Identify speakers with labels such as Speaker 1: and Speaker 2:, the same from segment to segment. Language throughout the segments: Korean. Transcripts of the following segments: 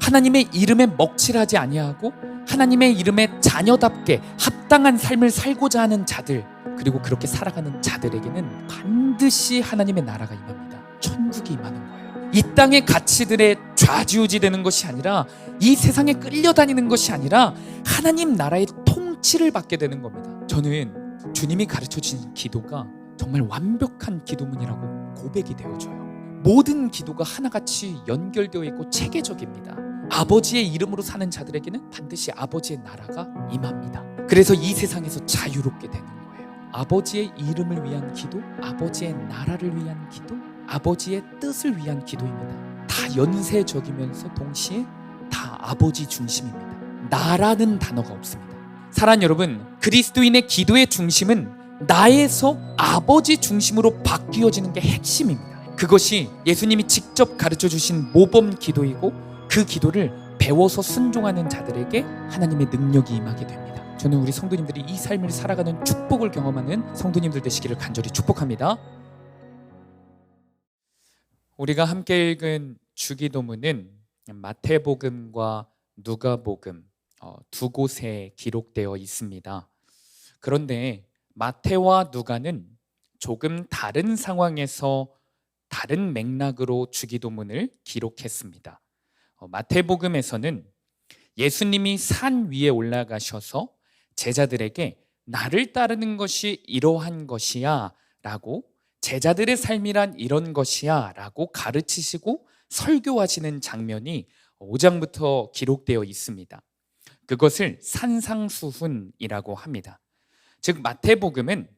Speaker 1: 하나님의 이름에 먹칠하지 아니하고 하나님의 이름에 자녀답게 합당한 삶을 살고자 하는 자들, 그리고 그렇게 살아가는 자들에게는 반드시 하나님의 나라가 임합니다. 천국이 임하는 거예요. 이 땅의 가치들에 좌지우지 되는 것이 아니라, 이 세상에 끌려다니는 것이 아니라 하나님 나라의 통치를 받게 되는 겁니다. 저는 주님이 가르쳐 주신 기도가 정말 완벽한 기도문이라고 고백이 되어져요. 모든 기도가 하나같이 연결되어 있고 체계적입니다. 아버지의 이름으로 사는 자들에게는 반드시 아버지의 나라가 임합니다. 그래서 이 세상에서 자유롭게 되는 거예요. 아버지의 이름을 위한 기도, 아버지의 나라를 위한 기도, 아버지의 뜻을 위한 기도입니다. 다 연쇄적이면서 동시에 다 아버지 중심입니다. 나라는 단어가 없습니다. 사랑하는 여러분, 그리스도인의 기도의 중심은 나에서 아버지 중심으로 바뀌어지는 게 핵심입니다. 그것이 예수님이 직접 가르쳐 주신 모범 기도이고, 그 기도를 배워서 순종하는 자들에게 하나님의 능력이 임하게 됩니다. 저는 우리 성도님들이 이 삶을 살아가는 축복을 경험하는 성도님들 되시기를 간절히 축복합니다. 우리가 함께 읽은 주기도문은 마태복음과 누가복음 두 곳에 기록되어 있습니다. 그런데 마태와 누가는 조금 다른 상황에서 다른 맥락으로 주기도문을 기록했습니다. 마태복음에서는 예수님이 산 위에 올라가셔서 제자들에게 나를 따르는 것이 이러한 것이야 라고, 제자들의 삶이란 이런 것이야 라고 가르치시고 설교하시는 장면이 5장부터 기록되어 있습니다. 그것을 산상수훈이라고 합니다. 즉 마태복음은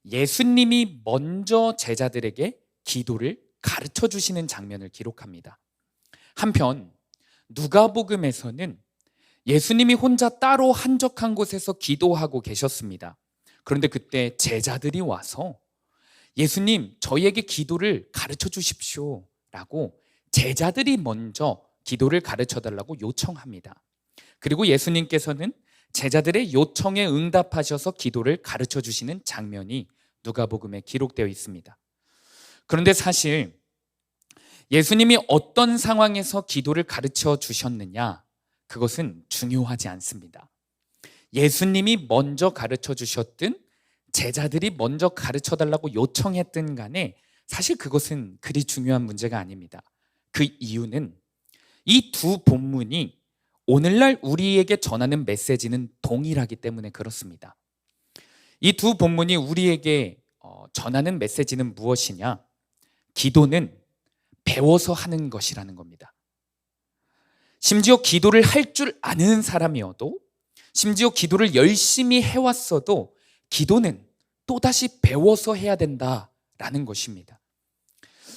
Speaker 1: 예수님이 먼저 제자들에게 기도를 가르쳐 주시는 장면을 기록합니다. 한편 누가복음에서는 예수님이 혼자 따로 한적한 곳에서 기도하고 계셨습니다. 그런데 그때 제자들이 와서 예수님, 저희에게 기도를 가르쳐 주십시오 라고 제자들이 먼저 기도를 가르쳐 달라고 요청합니다. 그리고 예수님께서는 제자들의 요청에 응답하셔서 기도를 가르쳐 주시는 장면이 누가복음에 기록되어 있습니다. 그런데 사실 예수님이 어떤 상황에서 기도를 가르쳐 주셨느냐, 그것은 중요하지 않습니다. 예수님이 먼저 가르쳐 주셨든 제자들이 먼저 가르쳐 달라고 요청했든 간에 사실 그것은 그리 중요한 문제가 아닙니다. 그 이유는 이 두 본문이 오늘날 우리에게 전하는 메시지는 동일하기 때문에 그렇습니다. 이 두 본문이 우리에게 전하는 메시지는 무엇이냐? 기도는 배워서 하는 것이라는 겁니다. 심지어 기도를 할 줄 아는 사람이어도, 심지어 기도를 열심히 해왔어도 기도는 또다시 배워서 해야 된다라는 것입니다.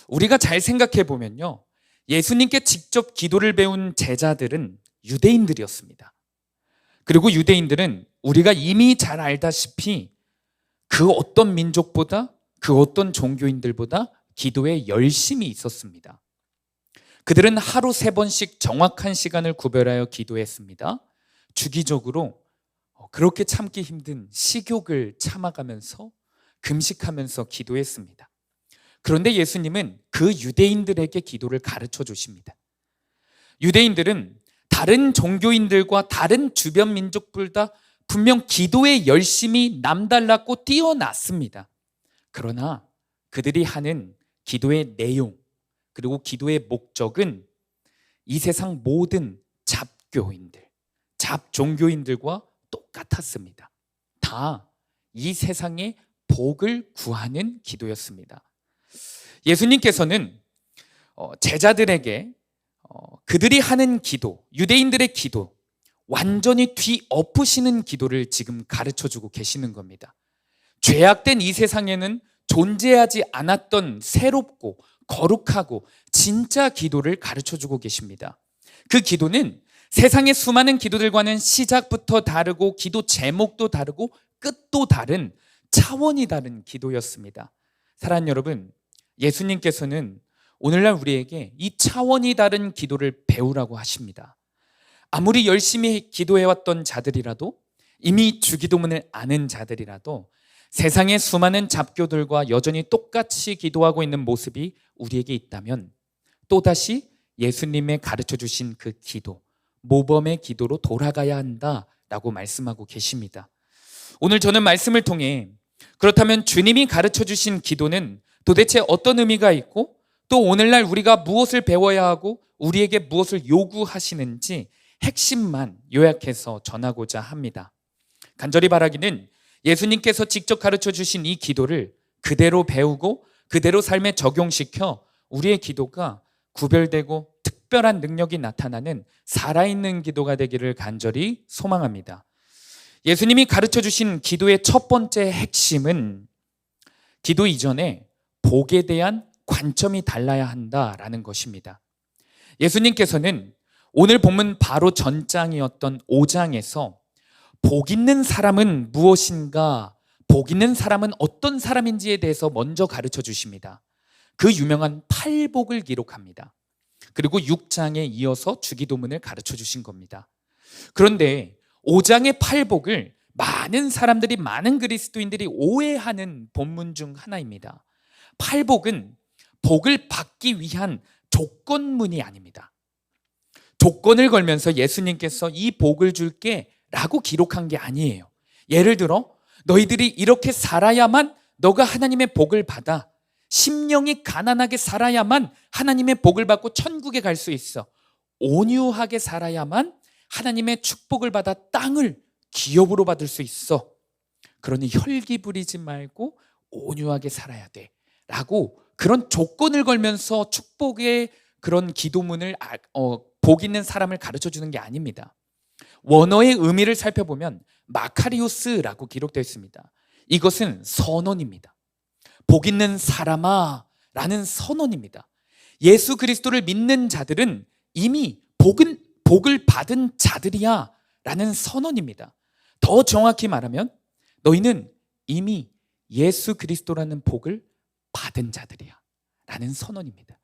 Speaker 1: 우리가 잘 생각해 보면요, 예수님께 직접 기도를 배운 제자들은 유대인들이었습니다. 그리고 유대인들은 우리가 이미 잘 알다시피 그 어떤 민족보다, 그 어떤 종교인들보다 기도에 열심히 있었습니다. 그들은 하루 3번씩 정확한 시간을 구별하여 기도했습니다. 주기적으로 그렇게 참기 힘든 식욕을 참아가면서 금식하면서 기도했습니다. 그런데 예수님은 그 유대인들에게 기도를 가르쳐 주십니다. 유대인들은 다른 종교인들과 다른 주변 민족들보다 분명 기도에 열심히 남달랐고 뛰어났습니다. 그러나 그들이 하는 기도의 내용, 그리고 기도의 목적은 이 세상 모든 잡교인들, 잡종교인들과 똑같았습니다. 다 이 세상의 복을 구하는 기도였습니다. 예수님께서는 제자들에게 그들이 하는 기도, 유대인들의 기도, 완전히 뒤엎으시는 기도를 지금 가르쳐주고 계시는 겁니다. 죄악된 이 세상에는 존재하지 않았던 새롭고 거룩하고 진짜 기도를 가르쳐주고 계십니다. 그 기도는 세상의 수많은 기도들과는 시작부터 다르고 기도 제목도 다르고 끝도 다른, 차원이 다른 기도였습니다. 사랑하는 여러분, 예수님께서는 오늘날 우리에게 이 차원이 다른 기도를 배우라고 하십니다. 아무리 열심히 기도해왔던 자들이라도, 이미 주기도문을 아는 자들이라도 세상의 수많은 잡교들과 여전히 똑같이 기도하고 있는 모습이 우리에게 있다면 또다시 예수님의 가르쳐 주신 그 기도, 모범의 기도로 돌아가야 한다라고 말씀하고 계십니다. 오늘 저는 말씀을 통해 그렇다면 주님이 가르쳐 주신 기도는 도대체 어떤 의미가 있고 또 오늘날 우리가 무엇을 배워야 하고 우리에게 무엇을 요구하시는지 핵심만 요약해서 전하고자 합니다. 간절히 바라기는 예수님께서 직접 가르쳐 주신 이 기도를 그대로 배우고 그대로 삶에 적용시켜 우리의 기도가 구별되고 특별한 능력이 나타나는 살아있는 기도가 되기를 간절히 소망합니다. 예수님이 가르쳐 주신 기도의 첫 번째 핵심은 기도 이전에 복에 대한 관점이 달라야 한다라는 것입니다. 예수님께서는 오늘 본문 바로 전장이었던 5장에서 복 있는 사람은 무엇인가, 복 있는 사람은 어떤 사람인지에 대해서 먼저 가르쳐 주십니다. 그 유명한 팔복을 기록합니다. 그리고 6장에 이어서 주기도문을 가르쳐 주신 겁니다. 그런데 5장의 팔복을 많은 사람들이, 많은 그리스도인들이 오해하는 본문 중 하나입니다. 팔복은 복을 받기 위한 조건문이 아닙니다. 조건을 걸면서 예수님께서 이 복을 줄게 라고 기록한 게 아니에요. 예를 들어 너희들이 이렇게 살아야만 너가 하나님의 복을 받아, 심령이 가난하게 살아야만 하나님의 복을 받고 천국에 갈 수 있어, 온유하게 살아야만 하나님의 축복을 받아 땅을 기업으로 받을 수 있어, 그러니 혈기 부리지 말고 온유하게 살아야 돼 라고 그런 조건을 걸면서 축복의 그런 기도문을 복 있는 사람을 가르쳐 주는 게 아닙니다. 원어의 의미를 살펴보면 마카리오스라고 기록되어 있습니다. 이것은 선언입니다. 복 있는 사람아 라는 선언입니다. 예수 그리스도를 믿는 자들은 이미 복을 받은 자들이야 라는 선언입니다. 더 정확히 말하면 너희는 이미 예수 그리스도라는 복을 받은 자들이야 라는 선언입니다.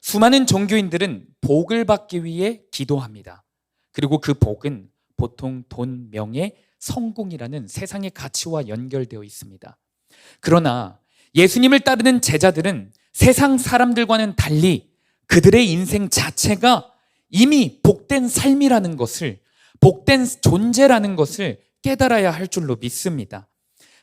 Speaker 1: 수많은 종교인들은 복을 받기 위해 기도합니다. 그리고 그 복은 보통 돈, 명예, 성공이라는 세상의 가치와 연결되어 있습니다. 그러나 예수님을 따르는 제자들은 세상 사람들과는 달리 그들의 인생 자체가 이미 복된 삶이라는 것을, 복된 존재라는 것을 깨달아야 할 줄로 믿습니다.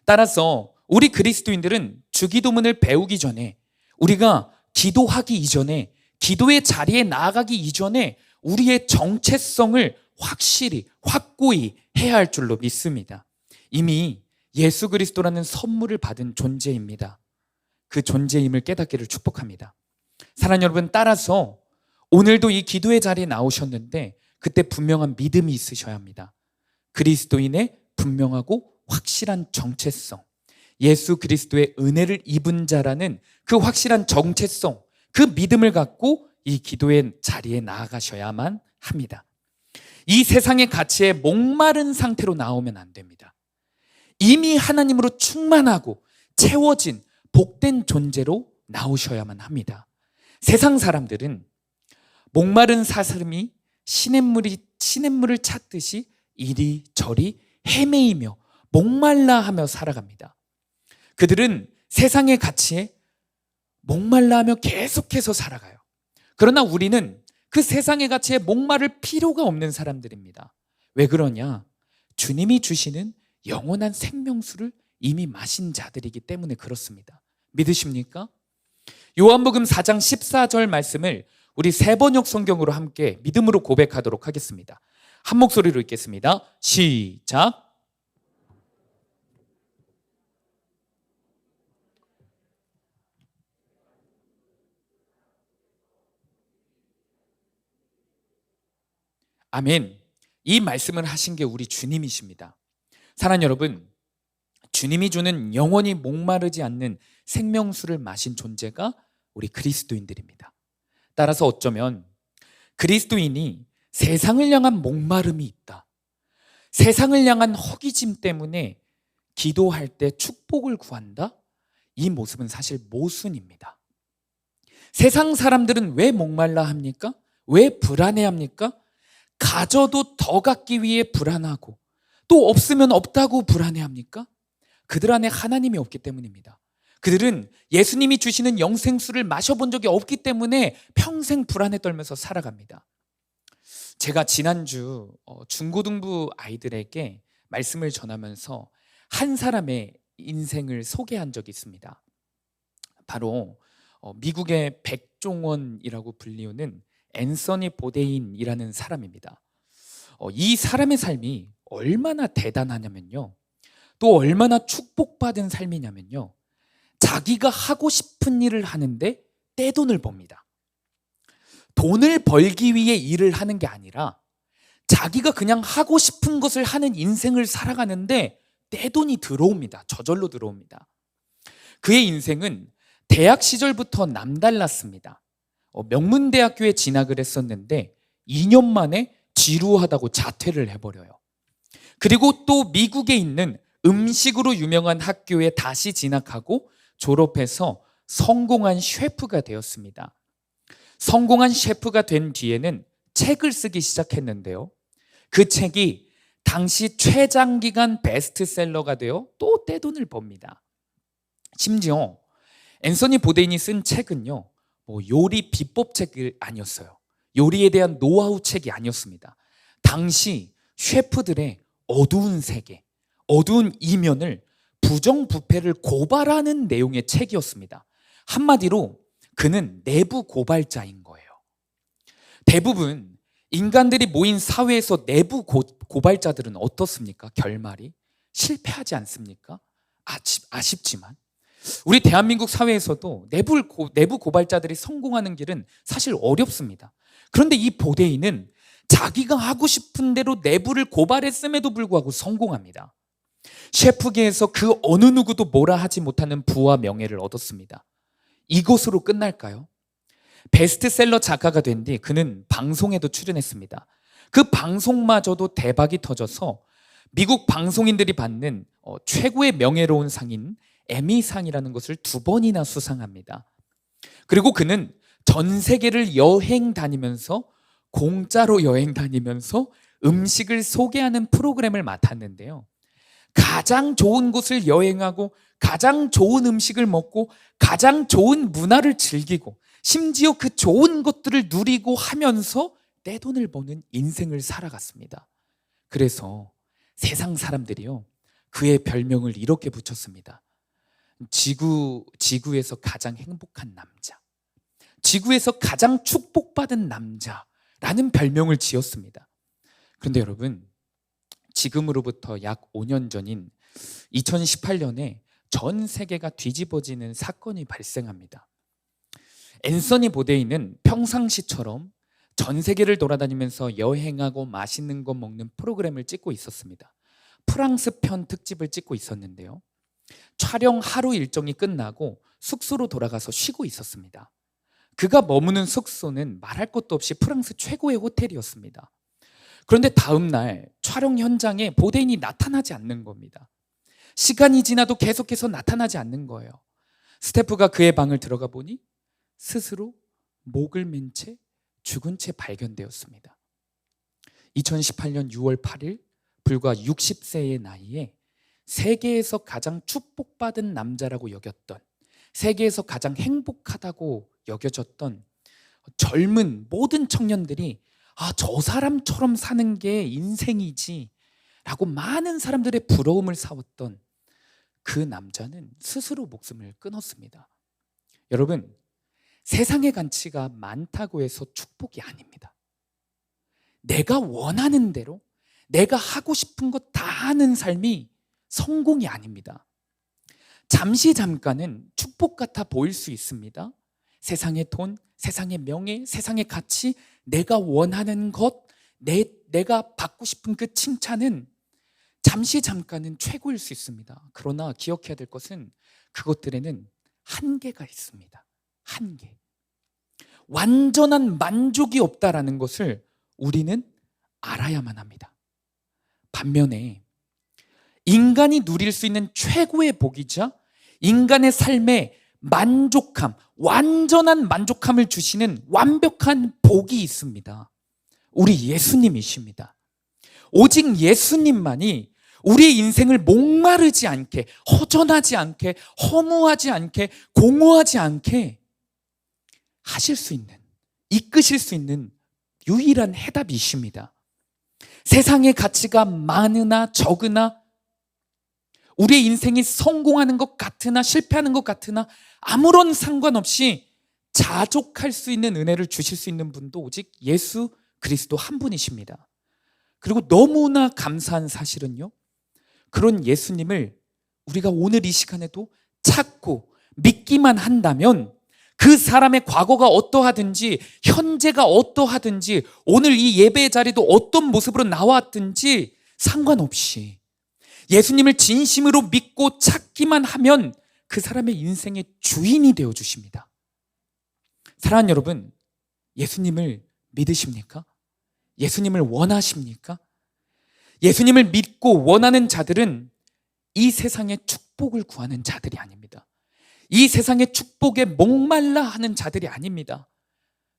Speaker 1: 따라서 우리 그리스도인들은 주기도문을 배우기 전에, 우리가 기도하기 이전에, 기도의 자리에 나아가기 이전에 우리의 정체성을 확실히, 확고히 해야 할 줄로 믿습니다. 이미 예수 그리스도라는 선물을 받은 존재입니다. 그 존재임을 깨닫기를 축복합니다. 사랑하는 여러분, 따라서 오늘도 이 기도의 자리에 나오셨는데 그때 분명한 믿음이 있으셔야 합니다. 그리스도인의 분명하고 확실한 정체성, 예수 그리스도의 은혜를 입은 자라는 그 확실한 정체성, 그 믿음을 갖고 이 기도의 자리에 나아가셔야만 합니다. 이 세상의 가치에 목마른 상태로 나오면 안 됩니다. 이미 하나님으로 충만하고 채워진 복된 존재로 나오셔야만 합니다. 세상 사람들은 목마른 사슴이 시냇물을 찾듯이 이리저리 헤매이며 목말라 하며 살아갑니다. 그들은 세상의 가치에 목말라 하며 계속해서 살아가요. 그러나 우리는 그 세상의 가치에 목마를 필요가 없는 사람들입니다. 왜 그러냐? 주님이 주시는 영원한 생명수를 이미 마신 자들이기 때문에 그렇습니다. 믿으십니까? 요한복음 4장 14절 말씀을 우리 세번역 성경으로 함께 믿음으로 고백하도록 하겠습니다. 한 목소리로 읽겠습니다. 시작. 아멘. 이 말씀을 하신 게 우리 주님이십니다. 사랑하는 여러분, 주님이 주는 영원히 목마르지 않는 생명수를 마신 존재가 우리 그리스도인들입니다. 따라서 어쩌면 그리스도인이 세상을 향한 목마름이 있다, 세상을 향한 허기짐 때문에 기도할 때 축복을 구한다, 이 모습은 사실 모순입니다. 세상 사람들은 왜 목말라 합니까? 왜 불안해합니까? 가져도 더 갖기 위해 불안하고 또 없으면 없다고 불안해합니까? 그들 안에 하나님이 없기 때문입니다. 그들은 예수님이 주시는 영생수를 마셔본 적이 없기 때문에 평생 불안에 떨면서 살아갑니다. 제가 지난주 중고등부 아이들에게 말씀을 전하면서 한 사람의 인생을 소개한 적이 있습니다. 바로 미국의 백종원이라고 불리우는 앤서니 보데인이라는 사람입니다. 이 사람의 삶이 얼마나 대단하냐면요, 또 얼마나 축복받은 삶이냐면요, 자기가 하고 싶은 일을 하는데 떼돈을 법니다. 돈을 벌기 위해 일을 하는 게 아니라 자기가 그냥 하고 싶은 것을 하는 인생을 살아가는데 떼돈이 들어옵니다. 저절로 들어옵니다. 그의 인생은 대학 시절부터 남달랐습니다. 명문대학교에 진학을 했었는데 2년 만에 지루하다고 자퇴를 해버려요. 그리고 또 미국에 있는 음식으로 유명한 학교에 다시 진학하고 졸업해서 성공한 셰프가 되었습니다. 성공한 셰프가 된 뒤에는 책을 쓰기 시작했는데요, 그 책이 당시 최장기간 베스트셀러가 되어 또 떼돈을 법니다. 심지어 앤서니 보데인이 쓴 책은요, 요리 비법 책이 아니었어요. 요리에 대한 노하우 책이 아니었습니다. 당시 셰프들의 어두운 세계, 어두운 이면을 부정부패를 고발하는 내용의 책이었습니다. 한마디로 그는 내부 고발자인 거예요. 대부분 인간들이 모인 사회에서 내부 고발자들은 어떻습니까? 결말이 실패하지 않습니까? 아쉽지만 우리 대한민국 사회에서도 내부 고발자들이 성공하는 길은 사실 어렵습니다. 그런데 이 보데이는 자기가 하고 싶은 대로 내부를 고발했음에도 불구하고 성공합니다. 셰프계에서 그 어느 누구도 뭐라 하지 못하는 부와 명예를 얻었습니다. 이것으로 끝날까요? 베스트셀러 작가가 된 뒤 그는 방송에도 출연했습니다. 그 방송마저도 대박이 터져서 미국 방송인들이 받는 최고의 명예로운 상인 에미상이라는 것을 2번이나 수상합니다. 그리고 그는 전 세계를 여행 다니면서, 공짜로 여행 다니면서 음식을 소개하는 프로그램을 맡았는데요, 가장 좋은 곳을 여행하고 가장 좋은 음식을 먹고 가장 좋은 문화를 즐기고 심지어 그 좋은 것들을 누리고 하면서 떼돈을 버는 인생을 살아갔습니다. 그래서 세상 사람들이요, 그의 별명을 이렇게 붙였습니다. 지구에서 가장 행복한 남자, 지구에서 가장 축복받은 남자라는 별명을 지었습니다. 그런데 여러분, 지금으로부터 약 5년 전인 2018년에 전 세계가 뒤집어지는 사건이 발생합니다. 앤서니 보데이는 평상시처럼 전 세계를 돌아다니면서 여행하고 맛있는 거 먹는 프로그램을 찍고 있었습니다. 프랑스 편 특집을 찍고 있었는데요, 촬영 하루 일정이 끝나고 숙소로 돌아가서 쉬고 있었습니다. 그가 머무는 숙소는 말할 것도 없이 프랑스 최고의 호텔이었습니다. 그런데 다음 날 촬영 현장에 보데인이 나타나지 않는 겁니다. 시간이 지나도 계속해서 나타나지 않는 거예요. 스태프가 그의 방을 들어가 보니 스스로 목을 맨 채 죽은 채 발견되었습니다. 2018년 6월 8일 불과 60세의 나이에 세계에서 가장 축복받은 남자라고 여겼던, 세계에서 가장 행복하다고 여겨졌던 젊은 모든 청년들이 저 사람처럼 사는 게 인생이지 라고 많은 사람들의 부러움을 사왔던 그 남자는 스스로 목숨을 끊었습니다. 여러분, 세상의 가치가 많다고 해서 축복이 아닙니다. 내가 원하는 대로 내가 하고 싶은 것 다 하는 삶이 성공이 아닙니다. 잠깐은 축복 같아 보일 수 있습니다. 세상의 돈, 세상의 명예, 세상의 가치, 내가 원하는 것, 내가 받고 싶은 그 칭찬은 잠깐은 최고일 수 있습니다. 그러나 기억해야 될 것은 그것들에는 한계가 있습니다. 한계. 완전한 만족이 없다라는 것을 우리는 알아야만 합니다. 반면에 인간이 누릴 수 있는 최고의 복이자 인간의 삶에 만족함, 완전한 만족함을 주시는 완벽한 복이 있습니다. 우리 예수님이십니다. 오직 예수님만이 우리의 인생을 목마르지 않게, 허전하지 않게, 허무하지 않게, 공허하지 않게 하실 수 있는, 이끄실 수 있는 유일한 해답이십니다. 세상의 가치가 많으나 적으나, 우리의 인생이 성공하는 것 같으나 실패하는 것 같으나 아무런 상관없이 자족할 수 있는 은혜를 주실 수 있는 분도 오직 예수 그리스도 한 분이십니다. 그리고 너무나 감사한 사실은요, 그런 예수님을 우리가 오늘 이 시간에도 찾고 믿기만 한다면 그 사람의 과거가 어떠하든지 현재가 어떠하든지 오늘 이 예배의 자리도 어떤 모습으로 나왔든지 상관없이 예수님을 진심으로 믿고 찾기만 하면 그 사람의 인생의 주인이 되어 주십니다. 사랑하는 여러분, 예수님을 믿으십니까? 예수님을 원하십니까? 예수님을 믿고 원하는 자들은 이 세상의 축복을 구하는 자들이 아닙니다. 이 세상의 축복에 목말라 하는 자들이 아닙니다.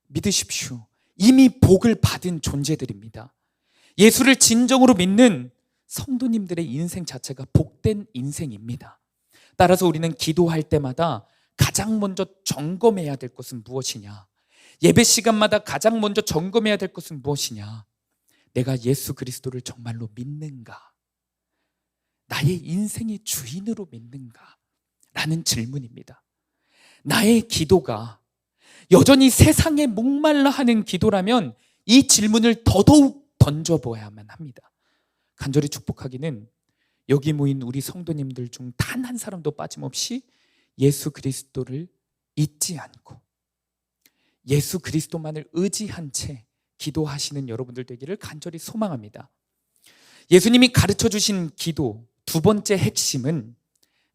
Speaker 1: 믿으십시오. 이미 복을 받은 존재들입니다. 예수를 진정으로 믿는 성도님들의 인생 자체가 복된 인생입니다. 따라서 우리는 기도할 때마다 가장 먼저 점검해야 될 것은 무엇이냐? 예배 시간마다 가장 먼저 점검해야 될 것은 무엇이냐? 내가 예수 그리스도를 정말로 믿는가? 나의 인생의 주인으로 믿는가? 라는 질문입니다. 나의 기도가 여전히 세상에 목말라 하는 기도라면 이 질문을 더더욱 던져보아야만 합니다. 간절히 축복하기는 여기 모인 우리 성도님들 중 단 한 사람도 빠짐없이 예수 그리스도를 잊지 않고 예수 그리스도만을 의지한 채 기도하시는 여러분들 되기를 간절히 소망합니다. 예수님이 가르쳐 주신 기도 두 번째 핵심은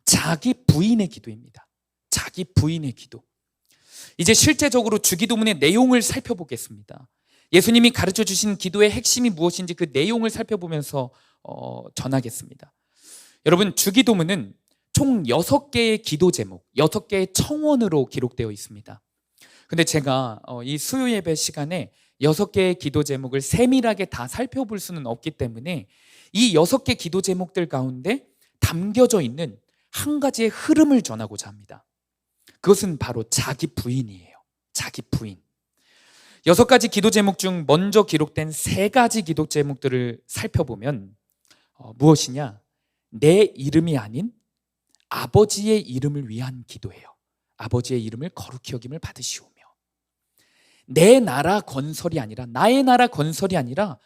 Speaker 1: 자기 부인의 기도입니다. 자기 부인의 기도. 이제 실제적으로 주기도문의 내용을 살펴보겠습니다. 예수님이 가르쳐 주신 기도의 핵심이 무엇인지 그 내용을 살펴보면서 전하겠습니다. 여러분, 주기도문은 총 6개의 기도 제목, 6개의 청원으로 기록되어 있습니다. 근데 제가 이 수요 예배 시간에 6개의 기도 제목을 세밀하게 다 살펴볼 수는 없기 때문에 이 6개 기도 제목들 가운데 담겨져 있는 한 가지의 흐름을 전하고자 합니다. 그것은 바로 자기 부인이에요. 자기 부인. 6가지 기도 제목 중 먼저 기록된 3가지 기도 제목들을 살펴보면 무엇이냐? 내 이름이 아닌 아버지의 이름을 위한 기도예요. 아버지의 이름을 거룩히 여김을 받으시오며, 내 나라 건설이 아니라, 나의 나라 건설이 아니라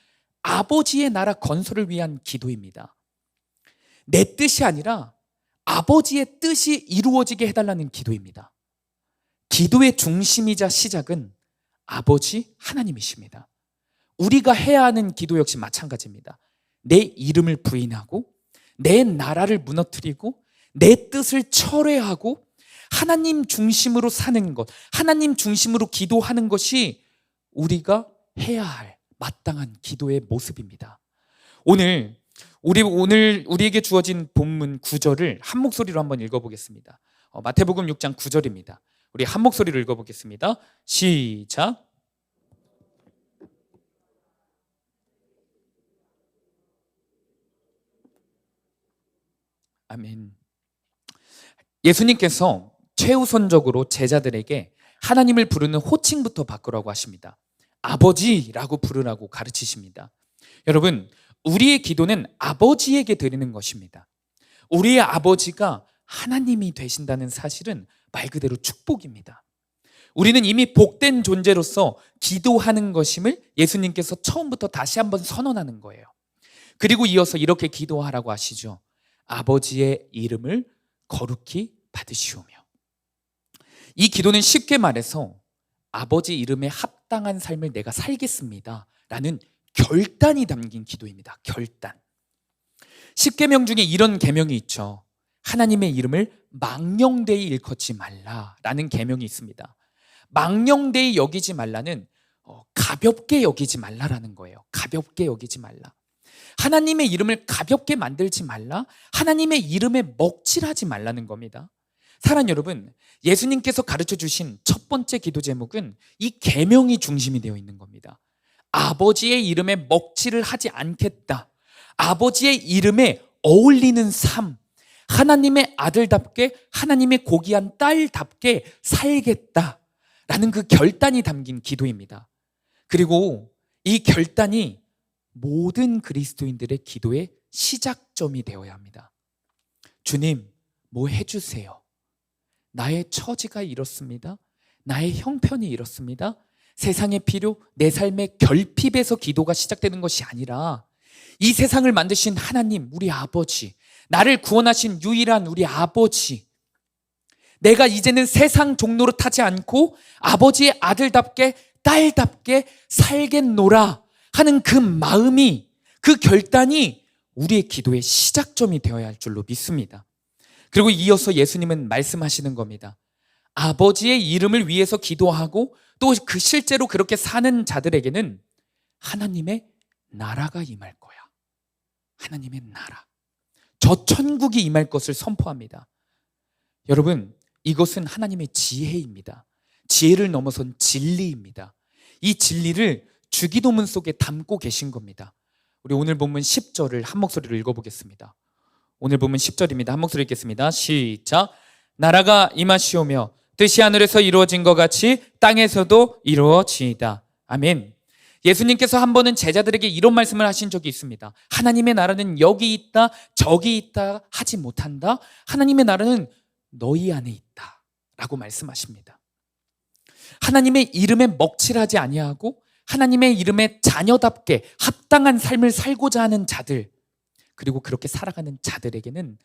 Speaker 1: 아버지의 나라 건설을 위한 기도입니다. 내 뜻이 아니라 아버지의 뜻이 이루어지게 해달라는 기도입니다. 기도의 중심이자 시작은 아버지 하나님이십니다. 우리가 해야 하는 기도 역시 마찬가지입니다. 내 이름을 부인하고 내 나라를 무너뜨리고 내 뜻을 철회하고 하나님 중심으로 사는 것, 하나님 중심으로 기도하는 것이 우리가 해야 할 마땅한 기도의 모습입니다. 오늘 우리에게 주어진 본문 9절을 한 목소리로 한번 읽어보겠습니다. 마태복음 6장 9절입니다. 우리 한 목소리로 읽어보겠습니다. 시작. 아멘. 예수님께서 최우선적으로 제자들에게 하나님을 부르는 호칭부터 바꾸라고 하십니다. 아버지라고 부르라고 가르치십니다. 여러분, 우리의 기도는 아버지에게 드리는 것입니다. 우리의 아버지가 하나님이 되신다는 사실은 말 그대로 축복입니다. 우리는 이미 복된 존재로서 기도하는 것임을 예수님께서 처음부터 다시 한번 선언하는 거예요. 그리고 이어서 이렇게 기도하라고 하시죠. 아버지의 이름을 거룩히 받으시오며. 이 기도는 쉽게 말해서 아버지 이름에 합당한 삶을 내가 살겠습니다 라는 결단이 담긴 기도입니다. 결단. 10계명 중에 이런 계명이 있죠. 하나님의 이름을 망령되이 일컫지 말라라는 계명이 있습니다. 망령되이 여기지 말라는 가볍게 여기지 말라라는 거예요. 가볍게 여기지 말라. 하나님의 이름을 가볍게 만들지 말라. 하나님의 이름에 먹칠하지 말라는 겁니다. 사랑하는 여러분, 예수님께서 가르쳐 주신 첫 번째 기도 제목은 이 계명이 중심이 되어 있는 겁니다. 아버지의 이름에 먹칠을 하지 않겠다. 아버지의 이름에 어울리는 삶, 하나님의 아들답게, 하나님의 고귀한 딸답게 살겠다라는 그 결단이 담긴 기도입니다. 그리고 이 결단이 모든 그리스도인들의 기도의 시작점이 되어야 합니다. 주님, 뭐 해주세요. 나의 처지가 이렇습니다. 나의 형편이 이렇습니다. 세상의 필요, 내 삶의 결핍에서 기도가 시작되는 것이 아니라 이 세상을 만드신 하나님, 우리 아버지, 나를 구원하신 유일한 우리 아버지, 내가 이제는 세상 종로로 타지 않고 아버지의 아들답게 딸답게 살겠노라 하는 그 마음이, 그 결단이 우리의 기도의 시작점이 되어야 할 줄로 믿습니다. 그리고 이어서 예수님은 말씀하시는 겁니다. 아버지의 이름을 위해서 기도하고 또 그 실제로 그렇게 사는 자들에게는 하나님의 나라가 임할 거야. 하나님의 나라. 저 천국이 임할 것을 선포합니다. 여러분, 이것은 하나님의 지혜입니다. 지혜를 넘어선 진리입니다. 이 진리를 주기도문 속에 담고 계신 겁니다. 우리 오늘 본문 10절을 한 목소리로 읽어보겠습니다. 오늘 본문 10절입니다. 한 목소리 읽겠습니다. 시작. 나라가 임하시오며 뜻이 하늘에서 이루어진 것 같이 땅에서도 이루어지이다. 아멘. 예수님께서 한 번은 제자들에게 이런 말씀을 하신 적이 있습니다. 하나님의 나라는 여기 있다, 저기 있다 하지 못한다. 하나님의 나라는 너희 안에 있다 라고 말씀하십니다. 하나님의 이름에 먹칠하지 아니하고 하나님의 이름에 자녀답게 합당한 삶을 살고자 하는 자들, 그리고 그렇게 살아가는 자들에게는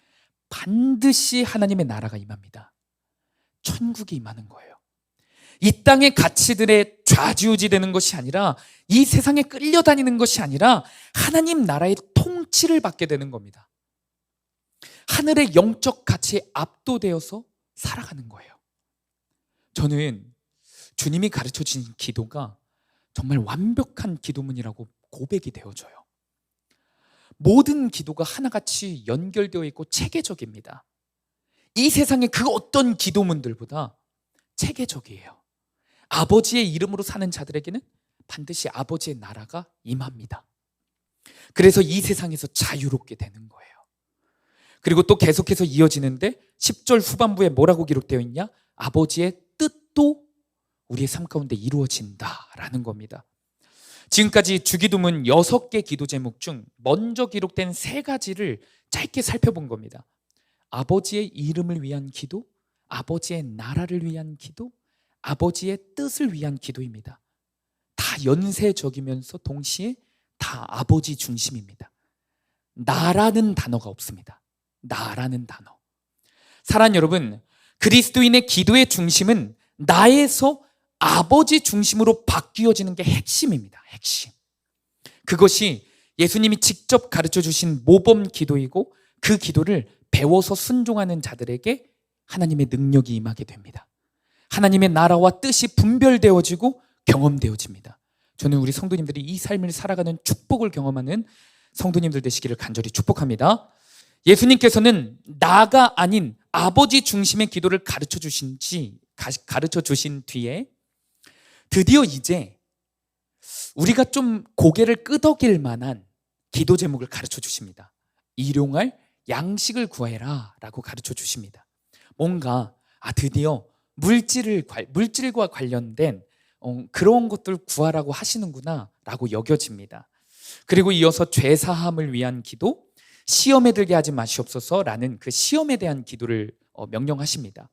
Speaker 1: 반드시 하나님의 나라가 임합니다. 천국이 임하는 거예요. 이 땅의 가치들에 좌지우지되는 것이 아니라, 이 세상에 끌려다니는 것이 아니라 하나님 나라의 통치를 받게 되는 겁니다. 하늘의 영적 가치에 압도되어서 살아가는 거예요. 저는 주님이 가르쳐 주신 기도가 정말 완벽한 기도문이라고 고백이 되어져요. 모든 기도가 하나같이 연결되어 있고 체계적입니다. 이 세상의 그 어떤 기도문들보다 체계적이에요. 아버지의 이름으로 사는 자들에게는 반드시 아버지의 나라가 임합니다. 그래서 이 세상에서 자유롭게 되는 거예요. 그리고 또 계속해서 이어지는데 10절 후반부에 뭐라고 기록되어 있냐? 아버지의 뜻도 우리의 삶 가운데 이루어진다라는 겁니다. 지금까지 주기도문 6개 기도 제목 중 먼저 기록된 3가지를 짧게 살펴본 겁니다. 아버지의 이름을 위한 기도, 아버지의 나라를 위한 기도, 아버지의 뜻을 위한 기도입니다. 다 연쇄적이면서 동시에 다 아버지 중심입니다. 나라는 단어가 없습니다. 나라는 단어. 사랑하는 여러분, 그리스도인의 기도의 중심은 나에서 아버지 중심으로 바뀌어지는 게 핵심입니다. 핵심. 그것이 예수님이 직접 가르쳐 주신 모범 기도이고, 그 기도를 배워서 순종하는 자들에게 하나님의 능력이 임하게 됩니다. 하나님의 나라와 뜻이 분별되어지고 경험되어집니다. 저는 우리 성도님들이 이 삶을 살아가는 축복을 경험하는 성도님들 되시기를 간절히 축복합니다. 예수님께서는 나가 아닌 아버지 중심의 기도를 가르쳐 주신 뒤에 드디어 이제 우리가 좀 고개를 끄덕일 만한 기도 제목을 가르쳐 주십니다. 일용할 양식을 구해라 라고 가르쳐 주십니다. 뭔가 드디어 물질과 관련된 그런 것들 구하라고 하시는구나 라고 여겨집니다. 그리고 이어서 죄사함을 위한 기도, 시험에 들게 하지 마시옵소서 라는 그 시험에 대한 기도를 명령하십니다.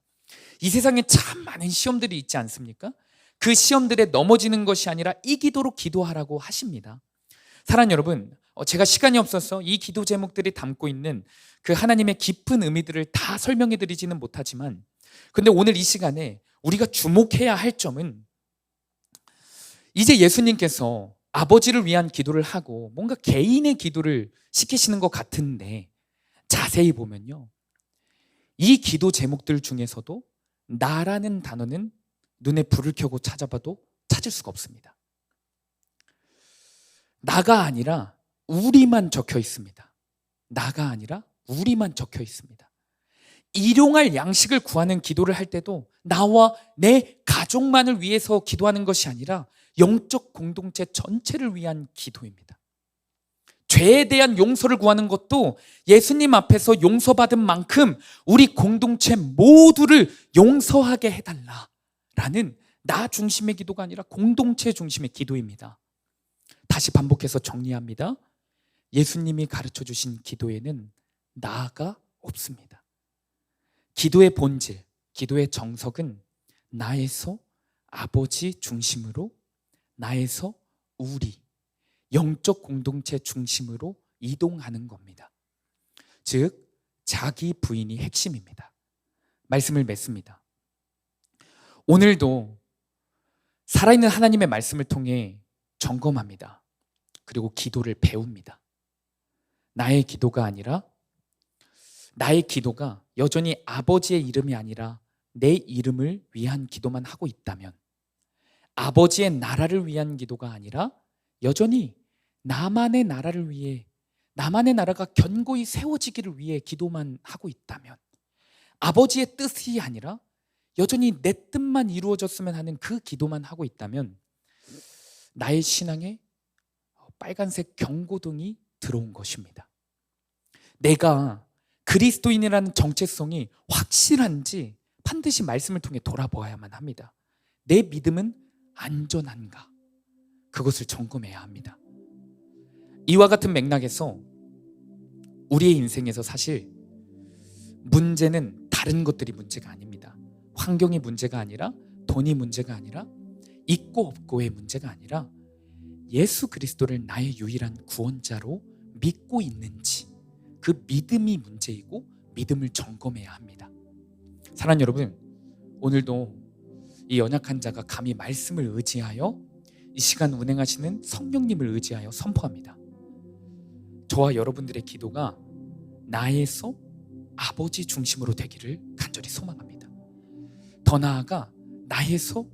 Speaker 1: 이 세상에 참 많은 시험들이 있지 않습니까? 그 시험들에 넘어지는 것이 아니라 이기도록 기도하라고 하십니다. 사랑하는 여러분, 제가 시간이 없어서 이 기도 제목들이 담고 있는 그 하나님의 깊은 의미들을 다 설명해 드리지는 못하지만, 근데 오늘 이 시간에 우리가 주목해야 할 점은, 이제 예수님께서 아버지를 위한 기도를 하고 뭔가 개인의 기도를 시키시는 것 같은데, 자세히 보면요, 이 기도 제목들 중에서도 나라는 단어는 눈에 불을 켜고 찾아봐도 찾을 수가 없습니다. 나가 아니라 우리만 적혀 있습니다. 나가 아니라 우리만 적혀 있습니다. 일용할 양식을 구하는 기도를 할 때도 나와 내 가족만을 위해서 기도하는 것이 아니라 영적 공동체 전체를 위한 기도입니다. 죄에 대한 용서를 구하는 것도 예수님 앞에서 용서받은 만큼 우리 공동체 모두를 용서하게 해달라라는 나 중심의 기도가 아니라 공동체 중심의 기도입니다. 다시 반복해서 정리합니다. 예수님이 가르쳐 주신 기도에는 나가 없습니다. 기도의 본질, 기도의 정석은 나에서 아버지 중심으로, 나에서 우리, 영적 공동체 중심으로 이동하는 겁니다. 즉, 자기 부인이 핵심입니다. 말씀을 맺습니다. 오늘도 살아있는 하나님의 말씀을 통해 점검합니다. 그리고 기도를 배웁니다. 나의 기도가 아니라, 나의 기도가 여전히 아버지의 이름이 아니라 내 이름을 위한 기도만 하고 있다면, 아버지의 나라를 위한 기도가 아니라 여전히 나만의 나라를 위해, 나만의 나라가 견고히 세워지기를 위해 기도만 하고 있다면, 아버지의 뜻이 아니라 여전히 내 뜻만 이루어졌으면 하는 그 기도만 하고 있다면, 나의 신앙에 빨간색 경고등이 들어온 것입니다. 내가 그리스도인이라는 정체성이 확실한지 반드시 말씀을 통해 돌아보아야만 합니다. 내 믿음은 안전한가? 그것을 점검해야 합니다. 이와 같은 맥락에서 우리의 인생에서 사실 문제는 다른 것들이 문제가 아닙니다. 환경이 문제가 아니라, 돈이 문제가 아니라, 있고 없고의 문제가 아니라, 예수 그리스도를 나의 유일한 구원자로 믿고 있는지, 그 믿음이 문제이고 믿음을 점검해야 합니다. 사랑하는 여러분, 오늘도 이 연약한 자가 감히 말씀을 의지하여 이 시간 운행하시는 성령님을 의지하여 선포합니다. 저와 여러분들의 기도가 나에서 아버지 중심으로 되기를 간절히 소망합니다. 더 나아가 나에서,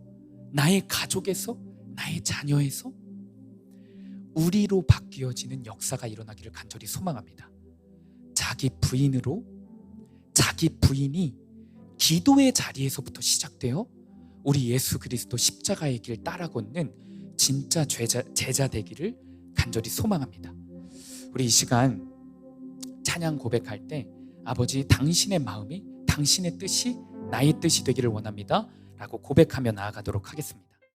Speaker 1: 나의 가족에서, 나의 자녀에서 우리로 바뀌어지는 역사가 일어나기를 간절히 소망합니다. 자기 부인으로, 자기 부인이 기도의 자리에서부터 시작되어 우리 예수 그리스도 십자가의 길 따라 걷는 진짜 제자 되기를 간절히 소망합니다. 우리 이 시간 찬양 고백할 때 아버지, 당신의 마음이, 당신의 뜻이 나의 뜻이 되기를 원합니다 라고 고백하며 나아가도록 하겠습니다.